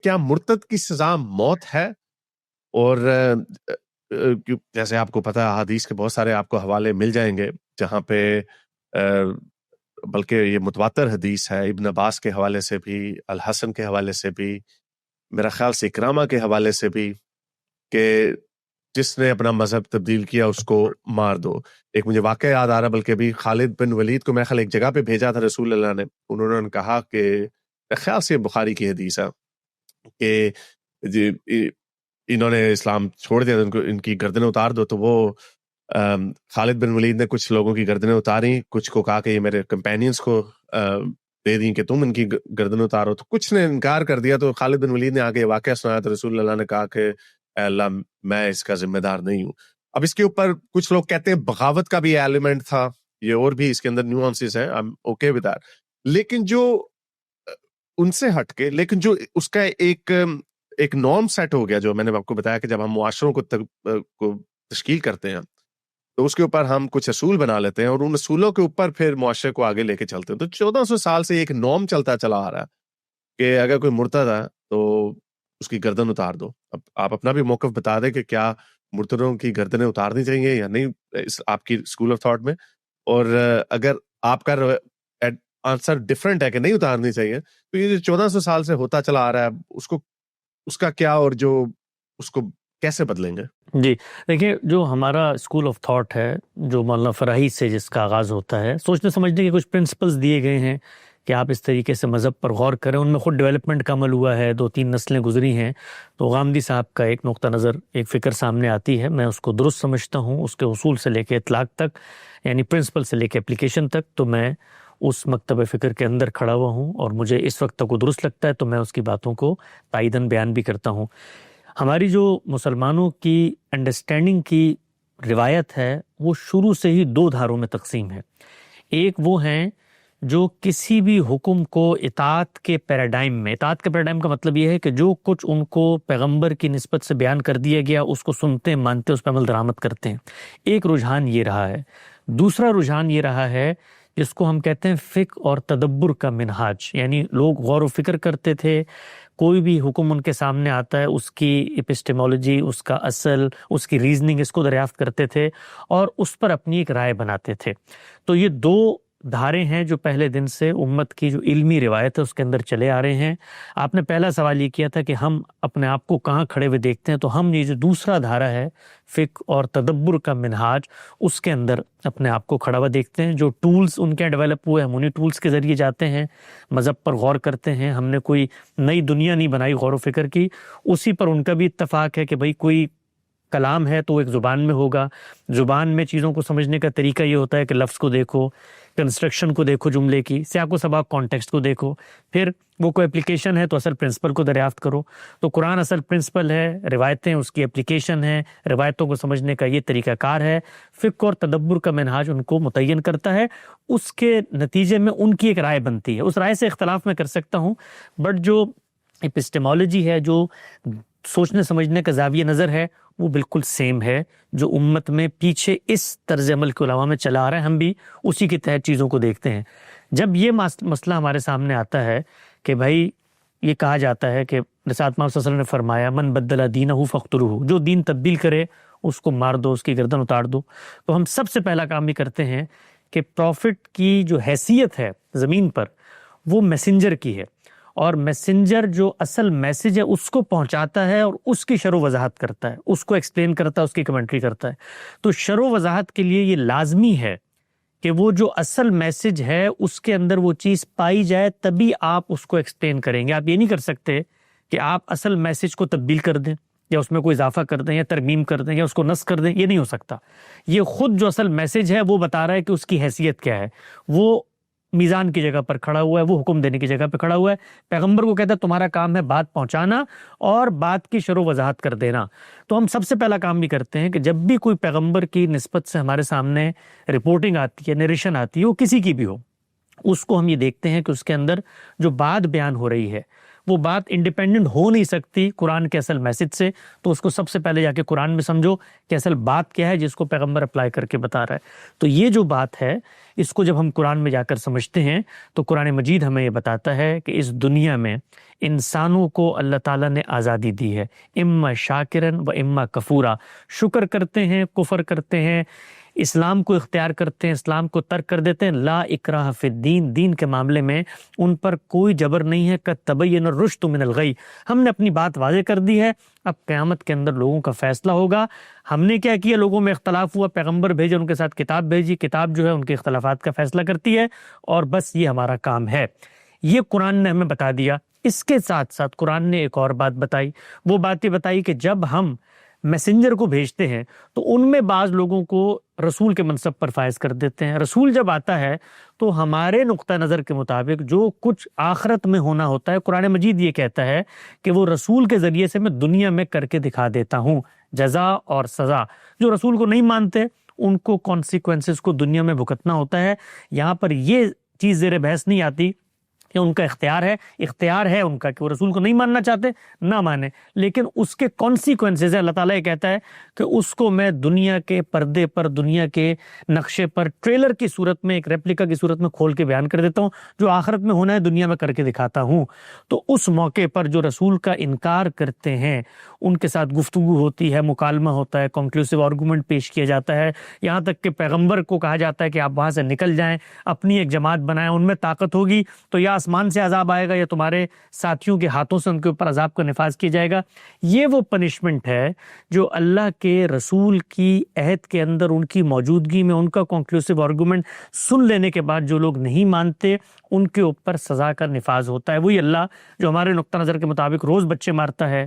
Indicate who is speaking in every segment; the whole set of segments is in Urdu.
Speaker 1: کیا مرتد کی سزا موت ہے؟ اور جیسے آپ کو پتا ہے حدیث کے بہت سارے آپ کو حوالے مل جائیں گے جہاں پہ بلکہ یہ متواتر حدیث ہے ابن عباس کے حوالے سے بھی، الحسن کے حوالے سے بھی، میرا خیال سے اکرامہ کے حوالے سے بھی، کہ جس نے اپنا مذہب تبدیل کیا اس کو مار دو۔ ایک مجھے واقعہ یاد آ رہا بلکہ بھی خالد بن ولید کو میں خیال ایک جگہ پہ بھیجا تھا رسول اللہ نے، انہوں نے کہا کہ خیال سے بخاری کی حدیث ہے کہ انہوں نے اسلام چھوڑ دیا، ان کی گردنیں اتار دو، تو وہ خالد بن ولید نے کچھ لوگوں کی گردنیں اتاری، کچھ کو کہا کہ یہ میرے کمپینینز کو دے دیں کہ تم ان کی گردنیں اتارو، تو کچھ نے انکار کر دیا، تو خالد بن ولید نے آگے واقعہ سنایا تو رسول اللہ نے کہا کہ اے اللہ میں اس کا ذمہ دار نہیں ہوں۔ اب اس کے اوپر کچھ لوگ کہتے ہیں بغاوت کا بھی ایلیمنٹ تھا، یہ اور بھی اس کے اندر نیوانسز ہیں، اوکے ود دیٹ، لیکن جو ان سے ہٹ کے، لیکن جو اس کا ایک نارم سیٹ ہو گیا، جو میں نے آپ کو بتایا کہ جب ہم معاشروں کو تشکیل کرتے ہیں تو اس کے اوپر ہم کچھ اصول بنا لیتے ہیں اور ان اصولوں کے اوپر پھر معاشرے کو آگے لے کے چلتے ہیں۔ تو 1400 سال سے ایک نارم چلتا چلا آ رہا ہے کہ اگر کوئی مرتد ہے تو اس کی گردن اتار دو۔ اب آپ اپنا بھی موقف بتا دیں کہ کیا مرتدوں کی گردنیں اتارنی چاہیے یا نہیں آپ کی اسکول آف تھاٹ میں، اور اگر آپ کا آنسر ڈفرینٹ ہے کہ نہیں اتارنی چاہیے، تو یہ جو 1400 سال سے ہوتا چلا آ رہا ہے اس کا کیا، اور جو اس کو کیسے بدلیں گے؟
Speaker 2: جی دیکھیں، جو ہمارا اسکول آف تھاٹ ہے، جو مولانا فراہی سے جس کا آغاز ہوتا ہے، سوچنے سمجھنے کے کچھ پرنسپلز دیے گئے ہیں کہ آپ اس طریقے سے مذہب پر غور کریں، ان میں خود ڈیولپمنٹ کا عمل ہوا ہے، 2-3 نسلیں گزری ہیں، تو غامدی صاحب کا ایک نقطہ نظر، ایک فکر سامنے آتی ہے، میں اس کو درست سمجھتا ہوں، اس کے اصول سے لے کے اطلاق تک، یعنی پرنسپل سے لے کے اپلیکیشن تک، تو میں اس مکتب فکر کے اندر کھڑا ہوا ہوں اور مجھے اس وقت تک وہ درست لگتا ہے، تو میں اس کی باتوں کو تائیداً بیان بھی کرتا ہوں۔ ہماری جو مسلمانوں کی انڈرسٹینڈنگ کی روایت ہے وہ شروع سے ہی 2 دھاروں میں تقسیم ہے۔ ایک وہ ہیں جو کسی بھی حکم کو اطاعت کے پیراڈائم میں، اطاعت کے پیراڈائم کا مطلب یہ ہے کہ جو کچھ ان کو پیغمبر کی نسبت سے بیان کر دیا گیا اس کو سنتے، مانتے، اس پہ عمل درآمد کرتے ہیں۔ ایک رجحان یہ رہا ہے۔ دوسرا رجحان یہ رہا ہے جس کو ہم کہتے ہیں فقہ اور تدبر کا منہاج، یعنی لوگ غور و فکر کرتے تھے، کوئی بھی حکم ان کے سامنے آتا ہے اس کی اپسٹیمولوجی، اس کا اصل، اس کی ریزننگ، اس کو دریافت کرتے تھے اور اس پر اپنی ایک رائے بناتے تھے۔ تو یہ 2 دھارے ہیں جو پہلے دن سے امت کی جو علمی روایت ہے اس کے اندر چلے آ رہے ہیں۔ آپ نے پہلا سوال یہ کیا تھا کہ ہم اپنے آپ کو کہاں کھڑے ہوئے دیکھتے ہیں، تو ہم یہ جو دوسرا دھارا ہے فقہ اور تدبر کا منہاج، اس کے اندر اپنے آپ کو کھڑا ہوا دیکھتے ہیں۔ جو ٹولز ان کے ڈیولپ ہوئے ہم انہیں ٹولز کے ذریعے جاتے ہیں، مذہب پر غور کرتے ہیں، ہم نے کوئی نئی دنیا نہیں بنائی غور و فکر کی، اسی پر ان کا بھی اتفاق ہے کہ بھئی کوئی کلام ہے تو ایک زبان میں ہوگا، زبان میں چیزوں کو سمجھنے کا طریقہ یہ ہوتا ہے کہ لفظ کو دیکھو، کنسٹرکشن کو دیکھو، جملے کی سیاق و سباق، کانٹیکسٹ کو دیکھو، پھر وہ کوئی اپلیکیشن ہے تو اصل پرنسپل کو دریافت کرو۔ تو قرآن اصل پرنسپل ہے، روایتیں اس کی اپلیکیشن ہے، روایتوں کو سمجھنے کا یہ طریقہ کار ہے۔ فقہ اور تدبر کا منہاج ان کو متعین کرتا ہے، اس کے نتیجے میں ان کی ایک رائے بنتی ہے۔ اس رائے سے اختلاف میں کر سکتا ہوں، بٹ جو اپسٹیمولوجی ہے، جو سوچنے سمجھنے کا زاویہ نظر ہے، وہ بالکل سیم ہے جو امت میں پیچھے اس طرز عمل کے علماء میں چلا آ رہا ہے، ہم بھی اسی کے تحت چیزوں کو دیکھتے ہیں۔ جب یہ مسئلہ ہمارے سامنے آتا ہے کہ بھائی یہ کہا جاتا ہے کہ رسالت محمد صلی اللہ علیہ وسلم نے فرمایا من بدل دینہ فاقتلوہ، جو دین تبدیل کرے اس کو مار دو، اس کی گردن اتار دو، تو ہم سب سے پہلا کام یہ کرتے ہیں کہ پروفٹ کی جو حیثیت ہے زمین پر وہ میسنجر کی ہے، اور میسنجر جو اصل میسج ہے اس کو پہنچاتا ہے اور اس کی شرح و وضاحت کرتا ہے، اس کو ایکسپلین کرتا ہے، اس کی کمنٹری کرتا ہے۔ تو شرح و وضاحت کے لیے یہ لازمی ہے کہ وہ جو اصل میسج ہے اس کے اندر وہ چیز پائی جائے، تبھی آپ اس کو ایکسپلین کریں گے۔ آپ یہ نہیں کر سکتے کہ آپ اصل میسج کو تبدیل کر دیں یا اس میں کوئی اضافہ کر دیں یا ترمیم کر دیں یا اس کو نسخ کر دیں، یہ نہیں ہو سکتا۔ یہ خود جو اصل میسج ہے وہ بتا رہا ہے کہ اس کی حیثیت کیا ہے، وہ میزان کی جگہ پر کھڑا ہوا ہے، وہ حکم دینے کی جگہ پہ کھڑا ہوا ہے۔ پیغمبر کو کہتا ہے تمہارا کام ہے بات پہنچانا اور بات کی شرح و وضاحت کر دینا۔ تو ہم سب سے پہلا کام بھی کرتے ہیں کہ جب بھی کوئی پیغمبر کی نسبت سے ہمارے سامنے رپورٹنگ آتی ہے، نریشن آتی ہے، وہ کسی کی بھی ہو، اس کو ہم یہ دیکھتے ہیں کہ اس کے اندر جو بات بیان ہو رہی ہے وہ بات انڈیپینڈنٹ ہو نہیں سکتی قرآن کے اصل میسج سے. تو اس کو سب سے پہلے جا کے قرآن میں سمجھو کہ اصل بات کیا ہے جس کو پیغمبر اپلائی کر کے بتا رہا ہے. تو یہ جو بات ہے اس کو جب ہم قرآن میں جا کر سمجھتے ہیں تو قرآن مجید ہمیں یہ بتاتا ہے کہ اس دنیا میں انسانوں کو اللہ تعالیٰ نے آزادی دی ہے، اما شاکرن و اما کفورا. شکر کرتے ہیں، کفر کرتے ہیں، اسلام کو اختیار کرتے ہیں، اسلام کو ترک کر دیتے ہیں. لا اکراہ فی الدین، دین کے معاملے میں ان پر کوئی جبر نہیں ہے. قد تبین الرشد من الغی، ہم نے اپنی بات واضح کر دی ہے. اب قیامت کے اندر لوگوں کا فیصلہ ہوگا. ہم نے کیا کیا؟ لوگوں میں اختلاف ہوا، پیغمبر بھیجے، ان کے ساتھ کتاب بھیجی، کتاب جو ہے ان کے اختلافات کا فیصلہ کرتی ہے، اور بس یہ ہمارا کام ہے. یہ قرآن نے ہمیں بتا دیا. اس کے ساتھ ساتھ قرآن نے ایک اور بات بتائی. وہ بات یہ بتائی کہ جب ہم میسنجر کو بھیجتے ہیں تو ان میں بعض لوگوں کو رسول کے منصب پر فائز کر دیتے ہیں. رسول جب آتا ہے تو ہمارے نقطہ نظر کے مطابق جو کچھ آخرت میں ہونا ہوتا ہے، قرآن مجید یہ کہتا ہے کہ وہ رسول کے ذریعے سے میں دنیا میں کر کے دکھا دیتا ہوں. جزا اور سزا، جو رسول کو نہیں مانتے ان کو کانسیکوینسز کو دنیا میں بھگتنا ہوتا ہے. یہاں پر یہ چیز زیر بحث نہیں آتی کہ ان کا اختیار ہے ان کا کہ وہ رسول کو نہیں ماننا چاہتے، نہ مانے، لیکن اس کے کانسیکوینسز ہے. اللہ تعالیٰ یہ کہتا ہے کہ اس کو میں دنیا کے پردے پر، دنیا کے نقشے پر ٹریلر کی صورت میں، ایک ریپلیکا کی صورت میں کھول کے بیان کر دیتا ہوں. جو آخرت میں ہونا ہے دنیا میں کر کے دکھاتا ہوں. تو اس موقع پر جو رسول کا انکار کرتے ہیں ان کے ساتھ گفتگو ہوتی ہے، مکالمہ ہوتا ہے، کنکلوسیو آرگومنٹ پیش کیا جاتا ہے. یہاں تک کہ پیغمبر کو کہا جاتا ہے کہ آپ وہاں سے نکل جائیں، اپنی ایک جماعت بنائیں، ان میں طاقت ہوگی تو یا آسمان سے عذاب آئے گا یا تمہارے ساتھیوں کے ہاتھوں سے ان کے اوپر عذاب کا نفاذ کیا جائے گا. یہ وہ پنشمنٹ ہے جو اللہ کے رسول کی عہد کے اندر ان کی موجودگی میں ان کا کنکلوسیو آرگومنٹ سن لینے کے بعد جو لوگ نہیں مانتے ان کے اوپر سزا کا نفاذ ہوتا ہے. وہی اللہ جو ہمارے نقطہ نظر کے مطابق روز بچے مارتا ہے،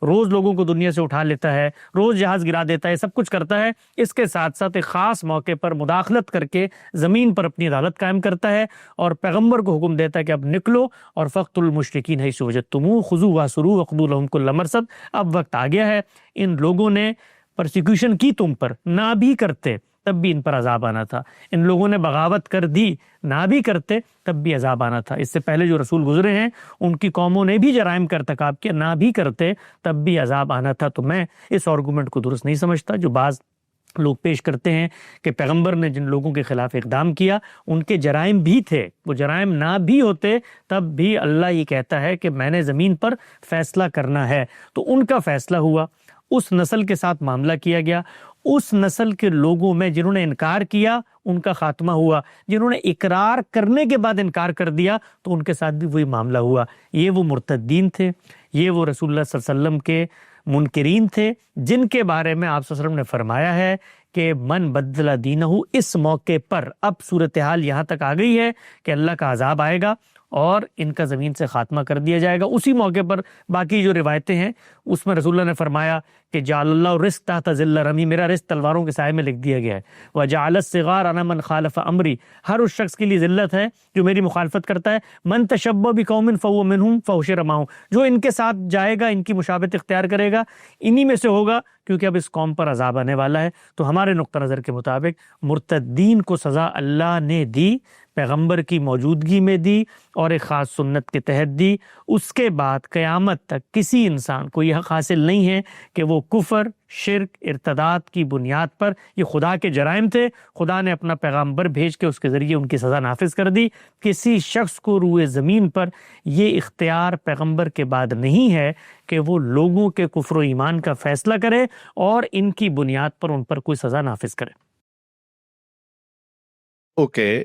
Speaker 2: روز لوگوں کو دنیا سے اٹھا لیتا ہے، روز جہاز گرا دیتا ہے، سب کچھ کرتا ہے. اس کے ساتھ ساتھ ایک خاص موقع پر مداخلت کر کے زمین پر اپنی عدالت قائم کرتا ہے اور پیغمبر کو حکم دیتا ہے کہ اب نکلو اور فقتلوا المشرکین حیث وجدتموہ خذوا واحصروہ وخذوا لہم کل مرصد. اب وقت آ گیا ہے. ان لوگوں نے پرسیکیوشن کی تم پر، نہ بھی کرتے تب بھی ان پر عذاب آنا تھا. ان لوگوں نے بغاوت کر دی، نہ بھی کرتے تب بھی عذاب آنا تھا. اس سے پہلے جو رسول گزرے ہیں ان کی قوموں نے بھی جرائم کا ارتکاب کیا، نہ بھی کرتے تب بھی عذاب آنا تھا. تو میں اس آرگومنٹ کو درست نہیں سمجھتا جو بعض لوگ پیش کرتے ہیں کہ پیغمبر نے جن لوگوں کے خلاف اقدام کیا ان کے جرائم بھی تھے، وہ جرائم نہ بھی ہوتے تب بھی اللہ یہ کہتا ہے کہ میں نے زمین پر فیصلہ کرنا ہے. تو ان کا فیصلہ ہوا، اس نسل کے ساتھ معاملہ کیا گیا. اس نسل کے لوگوں میں جنہوں نے انکار کیا ان کا خاتمہ ہوا، جنہوں نے اقرار کرنے کے بعد انکار کر دیا تو ان کے ساتھ بھی وہی معاملہ ہوا. یہ وہ مرتدین تھے، یہ وہ رسول اللہ صلی اللہ علیہ وسلم کے منکرین تھے جن کے بارے میں آپ صلی اللہ علیہ وسلم نے فرمایا ہے کہ من بدل دینہ. اس موقع پر اب صورتحال یہاں تک آ گئی ہے کہ اللہ کا عذاب آئے گا اور ان کا زمین سے خاتمہ کر دیا جائے گا. اسی موقع پر باقی جو روایتیں ہیں اس میں رسول اللہ نے فرمایا کہ جعل اللہ رزق تحت ظل رمی، میرا رزق تلواروں کے سائے میں لکھ دیا گیا ہے. وجعل الصغار علی من خالف امری، ہر اس شخص کے لیے ذلت ہے جو میری مخالفت کرتا ہے. من تشبہ بقوم فہو منہم فحشر معہم، جو ان کے ساتھ جائے گا، ان کی مشابہت اختیار کرے گا، انہی میں سے ہوگا، کیونکہ اب اس قوم پر عذاب آنے والا ہے. تو ہمارے نقطہ نظر کے مطابق مرتدین کو سزا اللہ نے دی، پیغمبر کی موجودگی میں دی اور ایک خاص سنت کے تحت دی. اس کے بعد قیامت تک کسی انسان کو یہ حق حاصل نہیں ہے کہ وہ کفر، شرک، ارتداد کی بنیاد پر، یہ خدا کے جرائم تھے، خدا نے اپنا پیغمبر بھیج کے اس کے ذریعے ان کی سزا نافذ کر دی. کسی شخص کو روئے زمین پر یہ اختیار پیغمبر کے بعد نہیں ہے کہ وہ لوگوں کے کفر و ایمان کا فیصلہ کرے اور ان کی بنیاد پر ان پر کوئی سزا نافذ کرے.
Speaker 1: اوکے،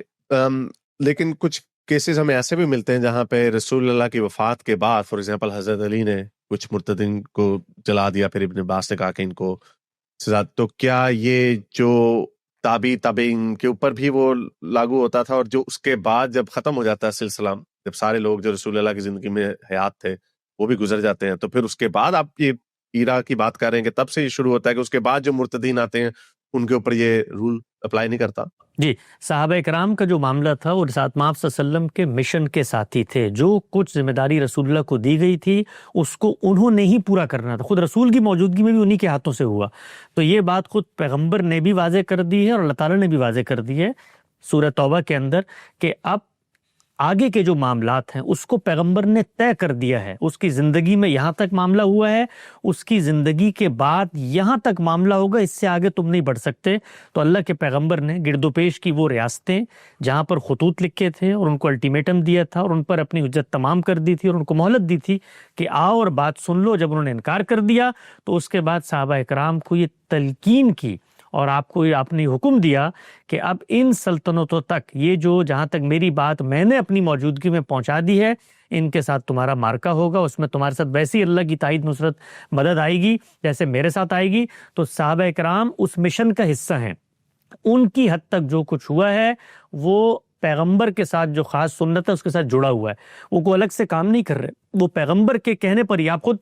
Speaker 1: لیکن کچھ کیسز ہمیں ایسے بھی ملتے ہیں جہاں پہ رسول اللہ کی وفات کے بعد فار ایگزامپل حضرت علی نے کچھ مرتدین کو جلا دیا، پھر ابن عباس نے کہا کہ ان کو سزا. تو کیا یہ جو تابعین کے اوپر بھی وہ لاگو ہوتا تھا، اور جو اس کے بعد جب ختم ہو جاتا ہے سلسلہ، جب سارے لوگ جو رسول اللہ کی زندگی میں حیات تھے وہ بھی گزر جاتے ہیں، تو پھر اس کے بعد آپ یہ ایرا کی بات کر رہے ہیں کہ تب سے یہ شروع ہوتا ہے کہ اس کے بعد جو مرتدین آتے ہیں ان کے اوپر یہ رول اپلائی نہیں کرتا؟
Speaker 2: جی، صحابہ کرام کا جو معاملہ تھا وہ رسالت مآب صلی اللہ علیہ وسلم کے مشن کے ساتھی تھے. جو کچھ ذمہ داری رسول اللہ کو دی گئی تھی اس کو انہوں نے ہی پورا کرنا تھا. خود رسول کی موجودگی میں بھی انہی کے ہاتھوں سے ہوا. تو یہ بات خود پیغمبر نے بھی واضح کر دی ہے اور اللہ تعالیٰ نے بھی واضح کر دی ہے سورہ توبہ کے اندر کہ اب آگے کے جو معاملات ہیں اس کو پیغمبر نے طے کر دیا ہے. اس کی زندگی میں یہاں تک معاملہ ہوا ہے, اس کی زندگی کے بعد یہاں تک معاملہ ہوگا, اس سے آگے تم نہیں بڑھ سکتے. تو اللہ کے پیغمبر نے گرد و پیش کی وہ ریاستیں جہاں پر خطوط لکھے تھے اور ان کو الٹیمیٹم دیا تھا اور ان پر اپنی حجت تمام کر دی تھی اور ان کو مہلت دی تھی کہ آؤ اور بات سن لو. جب انہوں نے انکار کر دیا تو اس کے بعد صحابہ اکرام کو یہ تلقین کی اور آپ نے حکم دیا کہ اب ان سلطنتوں تک یہ جو جہاں تک میری بات میں نے اپنی موجودگی میں پہنچا دی ہے, ان کے ساتھ تمہارا مارکا ہوگا, اس میں تمہارے ساتھ ویسی اللہ کی تائید نصرت مدد آئے گی جیسے میرے ساتھ آئے گی. تو صحابہ اکرام اس مشن کا حصہ ہیں. ان کی حد تک جو کچھ ہوا ہے وہ پیغمبر کے ساتھ جو خاص سنت ہے اس کے ساتھ جڑا ہوا ہے, وہ کوئی الگ سے کام نہیں کر رہے. وہ پیغمبر کے کہنے پر ہی, آپ خود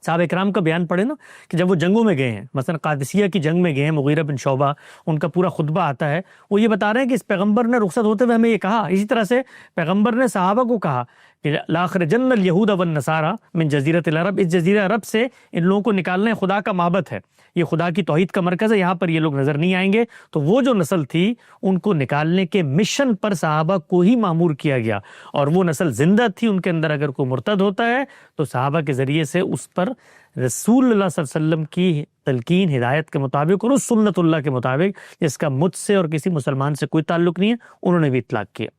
Speaker 2: صحابہ اکرام کا بیان پڑھے نا کہ جب وہ جنگوں میں گئے ہیں, مثلا قادسیہ کی جنگ میں گئے ہیں, مغیرہ بن شعبہ ان کا پورا خطبہ آتا ہے, وہ یہ بتا رہے ہیں کہ اس پیغمبر نے رخصت ہوتے ہوئے ہمیں یہ کہا. اسی طرح سے پیغمبر نے صحابہ کو کہا کہ لاخرجن الیہود والنصارى من جزیرۃ العرب, اس جزیرہ عرب سے ان لوگوں کو نکالنا ہے. خدا کا معبد ہے, یہ خدا کی توحید کا مرکز ہے, یہاں پر یہ لوگ نظر نہیں آئیں گے. تو وہ جو نسل تھی ان کو نکالنے کے مشن پر صحابہ کو ہی مامور کیا گیا, اور وہ نسل زندہ تھی. ان کے اندر اگر کوئی مرتد ہوتا ہے تو صحابہ کے ذریعے سے اس پر رسول اللہ صلی اللہ علیہ وسلم کی تلقین ہدایت کے مطابق اور اس سنت اللہ کے مطابق جس کا مجھ سے اور کسی مسلمان سے کوئی تعلق نہیں ہے, انہوں نے بھی اطلاق کیا.